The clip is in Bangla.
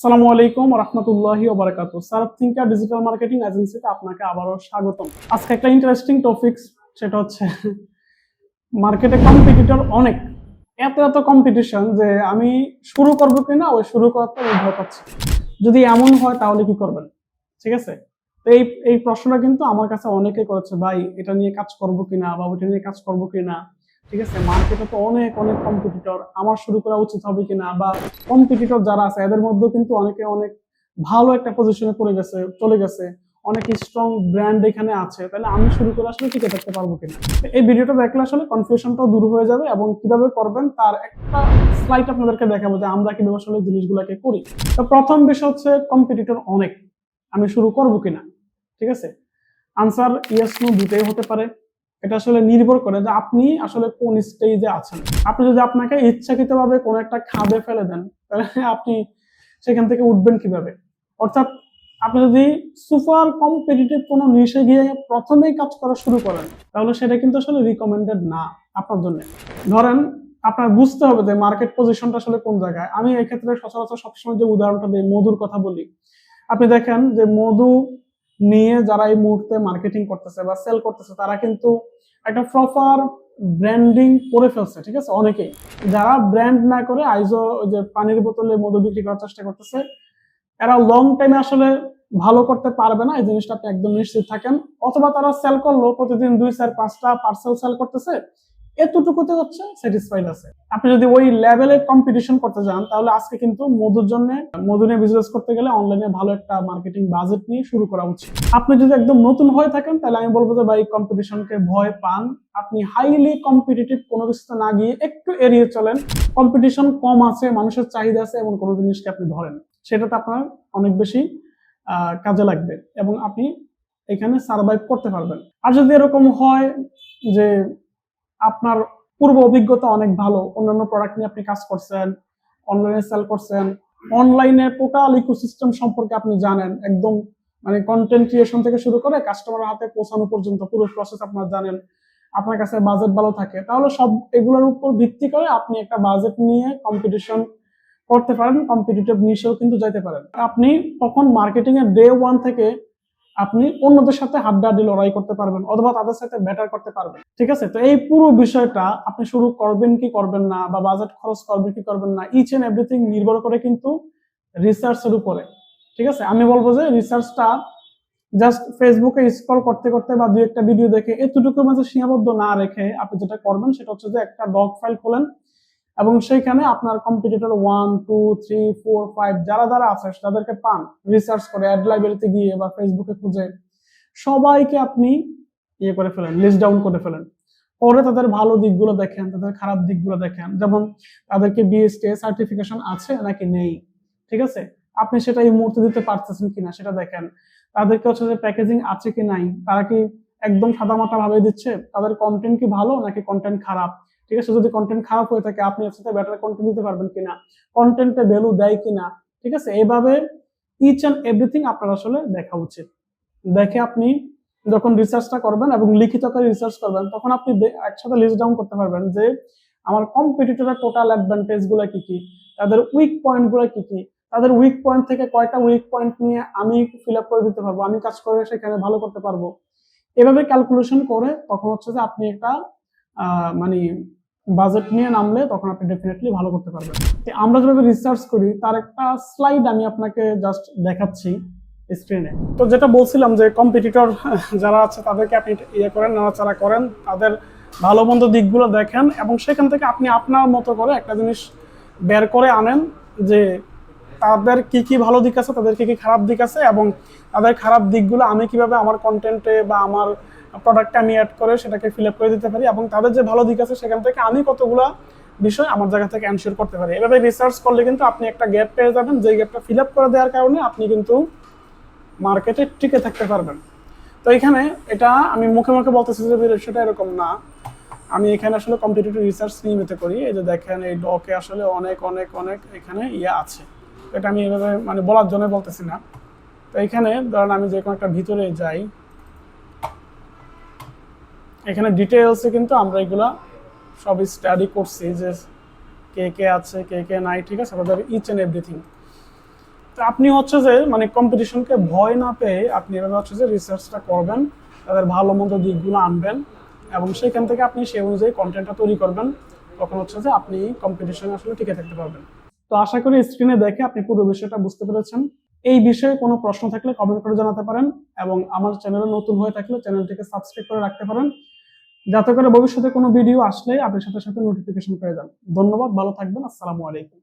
আসসালামু আলাইকুম রহমতুল্লাহি ওয়া বারাকাতুহু। সারাফ থিঙ্কার ডিজিটাল মার্কেটিং এজেন্সিতে আপনাকে আবারও স্বাগতম। আজকে একটা ইন্টারেস্টিং টপিক, সেটা হচ্ছে মার্কেটে কম্পিটিটর অনেক, এত এত কম্পিটিশন যে আমি শুরু করব কিনা ওই শুরু করতে ভয় পাচ্ছি। যদি এমন হয় তাহলে কি করবেন? ঠিক আছে, তো এই এই প্রশ্নটা কিন্তু আমার কাছে অনেকে করেছে, ভাই এটা নিয়ে কাজ করব কিনা বা ওইটা নিয়ে কাজ করব কিনা। ঠিক আছে, মার্কেটে তো অনেক অনেক কম্পিটিটর, আমার শুরু করা উচিত হবে কিনা, বা কম্পিটিটর যারা আছে এদের মধ্যেও কিন্তু অনেকে অনেক ভালো একটা পজিশনে চলে গেছে, অনেক স্ট্রং ব্র্যান্ড এখানে আছে, তাহলে আমি শুরু করে আসলে টিকে থাকতে পারবো কিনা। এই ভিডিওটা দেখলে আসলে কনফিউশনটাও দূর হয়ে যাবে এবং কিভাবে করবেন তার একটা স্লাইড আপনাদেরকে দেখাবো যে আমরা কিভাবে আসলে জিনিসগুলোকে করি। তো প্রথম বিষয় হচ্ছে কম্পিটিটর অনেক, আমি শুরু করব কিনা। ঠিক আছে, আনসার ইয়েস নো দুটোই হতে পারে। এটা আসলে নির্ভর করে যে আপনি আসলে কোন স্টেজে আছেন। আপনি যদি আপনাকে ইচ্ছাকৃতভাবে কোনো একটা খাদে ফেলে দেন, তাহলে আপনি সেখান থেকে উঠবেন কিভাবে? অর্থাৎ আপনি যদি সুপার কম্পিটিটিভ কোনো নিশে গিয়ে প্রথমেই কাজ করা শুরু করেন, তাহলে সেটা কিন্তু আসলে রিকমেন্ডেড না আপনার জন্য। ধরেন আপনার বুঝতে হবে যে মার্কেট পজিশনটা আসলে কোন জায়গায়। আমি এই ক্ষেত্রে সচরাচর সবসময় যে উদাহরণটা দিই, মধুর কথা বলি। আপনি দেখেন যে মধু নিয়ে যারা এই মুহূর্তে মার্কেটিং করতেছে বা সেল করতেছে, তারা কিন্তু একটা প্রপার ব্র্যান্ডিং করে ফেলছে। ঠিক আছে, অনেকেই যারা ব্র্যান্ড না করে আইজো যে পানির বোতলে মধু বিক্রি করার চেষ্টা করতেছে, এরা লং টাইমে আসলে ভালো করতে পারবে না, এই জিনিসটা আপনি একদম নিশ্চিত থাকেন। অথবা তারা সেল করলো প্রতিদিন 2, 4, 5টা পার্সেল সেল করতেছে, এতটুকুতে হচ্ছে স্যাটিসফাইড আছে। আপনি যদি ওই লেভেলে কম্পিটিশন করতে যান, তাহলে আজকে কিন্তু মধুর জন্য, মধু নিয়ে বিজনেস করতে গেলে অনলাইনে ভালো একটা মার্কেটিং বাজেট নিয়ে শুরু করা উচিত। আপনি যদি একদম নতুন হয়ে থাকেন, তাহলে আমি বলবো যে ভাই কম্পিটিশনকে ভয় পান, আপনি হাইলি কম্পিটিটিভ কোনো কিছুতে না গিয়ে একটু এড়িয়ে চলেন। কম্পিটিশন কম আছে, মানুষের চাহিদা আছে এমন কোনো জিনিসকে আপনি ধরেন, সেটাতে আপনার অনেক বেশি কাজে লাগবে এবং আপনি এখানে সার্ভাইভ করতে পারবেন। আর যদি এরকম হয় যে আপনার পূর্ব অভিজ্ঞতা অনেক ভালো, অন্যান্য প্রোডাক্ট নিয়ে আপনি কাজ করছেন, অনলাইনে সেল করছেন, অনলাইনে টোটাল ইকোসিস্টেম সম্পর্কে আপনি জানেন, একদম মানে কন্টেন্ট ক্রিয়েশন থেকে শুরু করে কাস্টমারের হাতে পৌঁছানো পর্যন্ত পুরো প্রসেস আপনার জানেন, আপনার কাছে বাজেট ভালো থাকে, তাহলে সব এগুলোর উপর ভিত্তি করে আপনি একটা বাজেট নিয়ে কম্পিটিশন করতে পারেন, কম্পিটিটিভ নিশেও কিন্তু যেতে পারেন। আপনি তখন মার্কেটিং এর ডে ওয়ান থেকে আপনি অন্যদের সাথে হাড্ডাহাড্ডি লড়াই করতে পারবেন অথবা তাদের সাথে বেটার করতে পারবেন। ঠিক আছে, তো এই পুরো বিষয়টা আপনি শুরু করবেন কি করবেন না, বা বাজেট খরচ করবেন কি করবেন না, ইচ এন্ড এভরিথিং নির্ভর করে কিন্তু রিসার্চের উপরে। ঠিক আছে, আমি বলবো যে রিসার্চটা জাস্ট ফেসবুকে স্ক্রল করতে করতে বা দুই একটা ভিডিও দেখে এতটুকুর মাঝে সীমাবদ্ধ না রেখে আপনি যেটা করবেন সেটা হচ্ছে যে একটা ডগ ফাইল খোলেন এবং সেইখানে আপনার কম্পিটিটর 1, 2, 3, 4, 5 যারা যারা আছে তাদেরকে পান, রিসার্চ করে অ্যাড লাইব্রেরিতে গিয়ে বা ফেসবুকে খুঁজে সবাইকে আপনি ইয়ে করে ফেলেন, লিস্ট ডাউন করে ফেলেন। পরে তাদের ভালো দিকগুলো দেখেন, তাদের খারাপ দিকগুলো দেখেন, যেমন তাদেরকে বিএসটিআই সার্টিফিকেশন আছে নাকি নেই। ঠিক আছে, আপনি সেটা এই মুহূর্তে দিতে পারতেছেন কিনা সেটা দেখেন। তাদেরকে হচ্ছে যে প্যাকেজিং আছে কি নাই, তারা কি একদম সাদামাটা ভাবে দিচ্ছে, তাদের কন্টেন্ট কি ভালো নাকি কন্টেন্ট খারাপ। ঠিক আছে, যদি কন্টেন্ট খারাপ হয়ে থাকে আপনি এর সাথে বেটার কন্টেন্ট দিতে পারবেন কিনা, কন্টেন্টে ভ্যালু দেয় কিনা। ঠিক আছে, এইভাবে ইচ এন্ড এভরিথিং আপনার আসলে দেখা উচিত। দেখে আপনি যখন রিসার্চটা করবেন এবং লিখিত করে রিসার্চ করবেন, তখন আপনি একসাথে লিস্ট ডাউন করতে পারবেন যে আমার কম্পিটিটরের টোটাল অ্যাডভান্টেজ গুলো কি কি, তাদের উইক পয়েন্ট গুলো কি কি, তাদের উইক পয়েন্ট থেকে কয়টা উইক পয়েন্ট নিয়ে আমি ফিল আপ করে দিতে পারবো, আমি কাজ করে সেখানে ভালো করতে পারবো। এভাবে ক্যালকুলেশন করে তখন হচ্ছে যে আপনি একটা মানে বাজেট নিয়ে নামলে তখন আপনি ডেফিনেটলি ভালো করতে পারবেন। আমরা যেভাবে রিসার্চ করি তার একটা স্লাইড আমি আপনাকে জাস্ট দেখাচ্ছি স্ক্রিনে। তো যেটা বলছিলাম যে কম্পিটিটর যারা আছে তাদেরকে আপনি ইয়ে করেন, নাড়াচাড়া করেন, তাদের ভালো মন্দ দিকগুলো দেখেন এবং সেখান থেকে আপনি আপনার মতো করে একটা জিনিস বের করে আনেন যে তাদের কি কি ভালো দিক আছে, তাদের কি কি খারাপ দিক আছে, এবং তাদের খারাপ দিকগুলো আমি কিভাবে আমার কন্টেন্টে বা আমার প্রোডাক্টে আমি অ্যাড করে সেটাকে ফিল আপ করে দিতে পারি, এবং তাদের যে ভালো দিক আছে সেখান থেকে আমি কতগুলো বিষয় আমার জায়গা থেকে এনশিওর করতে পারি। এভাবে রিসার্চ করলে কিন্তু আপনি একটা গ্যাপ পেয়ে যাবেন, যে গ্যাপটা ফিল আপ করে দেওয়ার কারণে আপনি কিন্তু মার্কেটে টিকে থাকতে পারবেন। তো এখানে এটা আমি মুখে মুখে বলতেছি যে সেটা এরকম না, আমি এখানে আসলে কম্পিটিটিভ রিসার্চ নিয়মিত করি। এই যে দেখেন এই ডকে আসলে অনেক অনেক অনেক এখানে ইয়ে আছে, এটা আমি এভাবে মানে বলার জন্য বলতেছি না। তো এখানে ধরেন আমি যে কোনো একটা ভিতরে যাই, এখানে ডিটেলসে কিন্তু আমরা এগুলা সব স্টাডি করছি যে কে কে আছে কে কে নাই। ঠিক আছে, তাদের ইচ এন্ড এভরিথিং। তো তো আপনি হচ্ছে যে মানে কম্পিটিশনকে ভয় না পেয়ে আপনি এভাবে হচ্ছে যে রিসার্চটা করবেন, তাদের ভালো মন্দ দিকগুলো আনবেন এবং সেখান থেকে আপনি সেই অনুযায়ী কন্টেন্টটা তৈরি করবেন। তখন হচ্ছে যে আপনি কম্পিটিশনে আসলে টিকে থাকতে পারবেন। তো আশা করি স্ক্রিনে দেখে আপনি পুরো বিষয়টা বুঝতে পেরেছেন। এই বিষয়ে কোনো প্রশ্ন থাকলে কমেন্ট করে জানাতে পারেন এবং আমার চ্যানেলে নতুন হয়ে থাকলে চ্যানেলটিকে সাবস্ক্রাইব করে রাখতে পারেন, যাতে করে ভবিষ্যতে কোনো ভিডিও আসলে আপনি সাথে সাথে নোটিফিকেশন পেয়ে যান। ধন্যবাদ, ভালো থাকবেন। আসসালামু আলাইকুম।